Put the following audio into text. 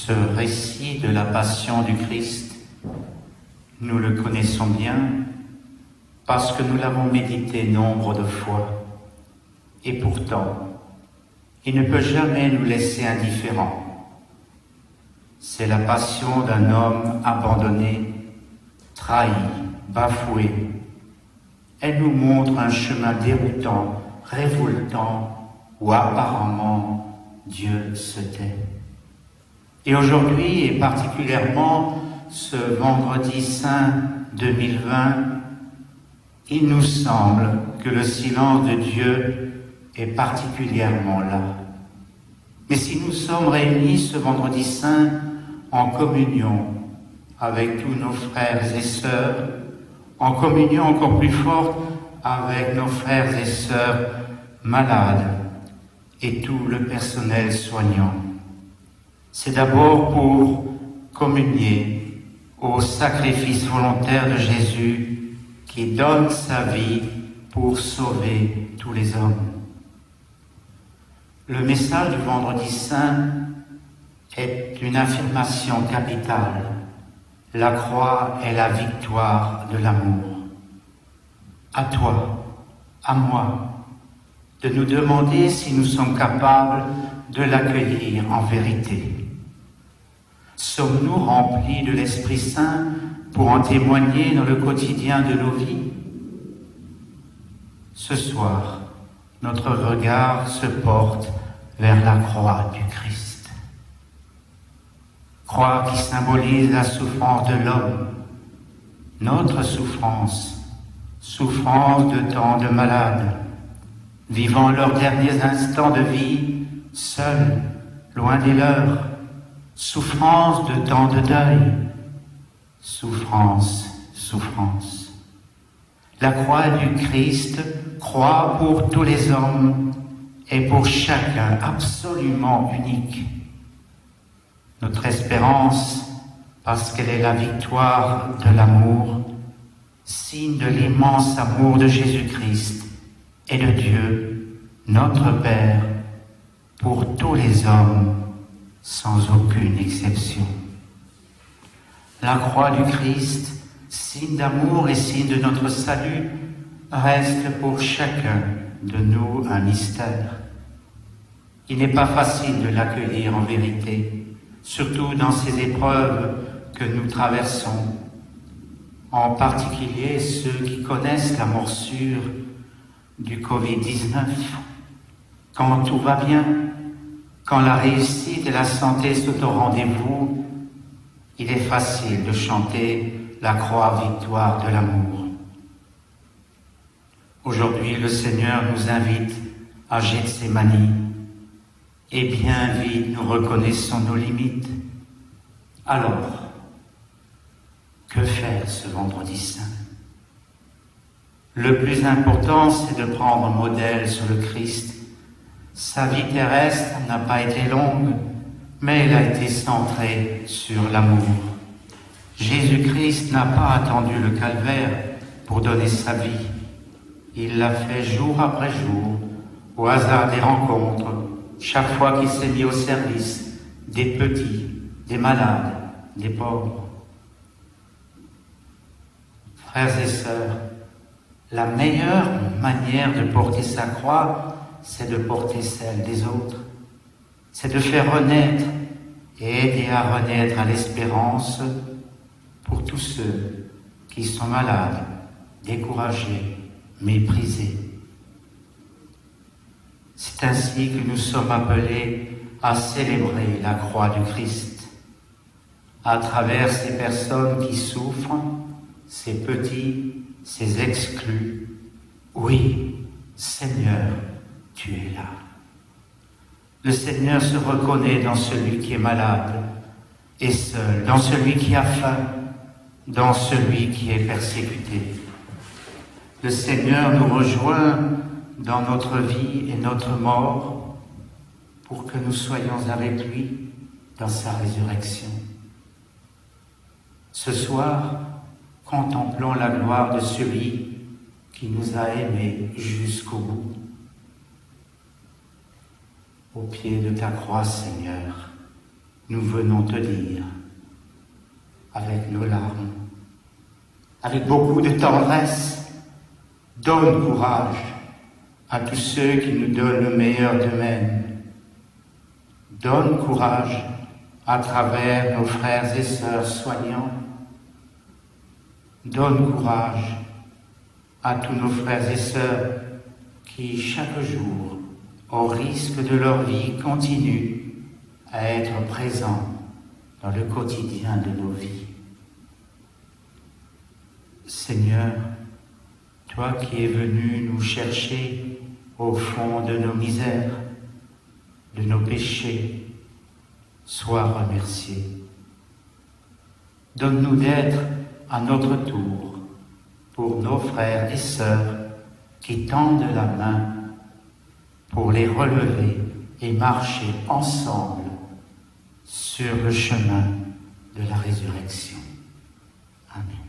Ce récit de la passion du Christ, nous le connaissons bien parce que nous l'avons médité nombre de fois. Et pourtant, il ne peut jamais nous laisser indifférents. C'est la passion d'un homme abandonné, trahi, bafoué. Elle nous montre un chemin déroutant, révoltant, où apparemment Dieu se tait. Et aujourd'hui, et particulièrement ce vendredi saint 2020, il nous semble que le silence de Dieu est particulièrement là. Mais si nous sommes réunis ce vendredi saint en communion avec tous nos frères et sœurs, en communion encore plus forte avec nos frères et sœurs malades et tout le personnel soignant, c'est d'abord pour communier au sacrifice volontaire de Jésus qui donne sa vie pour sauver tous les hommes. Le message du vendredi saint est une affirmation capitale. La croix est la victoire de l'amour. À toi, à moi, de nous demander si nous sommes capables de l'accueillir en vérité. Sommes-nous remplis de l'Esprit Saint pour en témoigner dans le quotidien de nos vies? Ce soir, notre regard se porte vers la croix du Christ. Croix qui symbolise la souffrance de l'homme, notre souffrance, souffrance de tant de malades, vivant leurs derniers instants de vie, seuls, loin des leurs, souffrance de tant de deuil, souffrance, souffrance. La croix du Christ, croix pour tous les hommes et pour chacun absolument unique. Notre espérance, parce qu'elle est la victoire de l'amour, signe de l'immense amour de Jésus-Christ et de Dieu, notre Père, pour tous les hommes, sans aucune exception. La croix du Christ, signe d'amour et signe de notre salut, reste pour chacun de nous un mystère. Il n'est pas facile de l'accueillir en vérité, surtout dans ces épreuves que nous traversons, en particulier ceux qui connaissent la morsure du Covid-19. Quand tout va bien, quand la réussite et la santé sont au rendez-vous, il est facile de chanter la croix victoire de l'amour. Aujourd'hui, le Seigneur nous invite à Gethsémani, et bien vite nous reconnaissons nos limites. Alors, que faire ce vendredi saint? Le plus important, c'est de prendre modèle sur le Christ. Sa vie terrestre n'a pas été longue, mais elle a été centrée sur l'amour. Jésus-Christ n'a pas attendu le calvaire pour donner sa vie. Il l'a fait jour après jour, au hasard des rencontres, chaque fois qu'il s'est mis au service des petits, des malades, des pauvres. Frères et sœurs, la meilleure manière de porter sa croix, c'est de porter celle des autres. C'est de faire renaître et aider à renaître à l'espérance pour tous ceux qui sont malades, découragés, méprisés. C'est ainsi que nous sommes appelés à célébrer la croix du Christ, à travers ces personnes qui souffrent, ces petits, ces exclus. Oui, Seigneur, tu es là. Le Seigneur se reconnaît dans celui qui est malade et seul, dans celui qui a faim, dans celui qui est persécuté. Le Seigneur nous rejoint dans notre vie et notre mort pour que nous soyons avec lui dans sa résurrection. Ce soir, contemplons la gloire de celui qui nous a aimés jusqu'au bout. Au pied de ta croix, Seigneur, nous venons te dire, avec nos larmes, avec beaucoup de tendresse, donne courage à tous ceux qui nous donnent le meilleur d'eux-mêmes. Donne courage à travers nos frères et sœurs soignants. Donne courage à tous nos frères et sœurs qui, chaque jour, au risque de leur vie, continuent à être présents dans le quotidien de nos vies. Seigneur, toi qui es venu nous chercher au fond de nos misères, de nos péchés, sois remercié. Donne-nous d'être à notre tour pour nos frères et sœurs qui tendent la main pour les relever et marcher ensemble sur le chemin de la résurrection. Amen.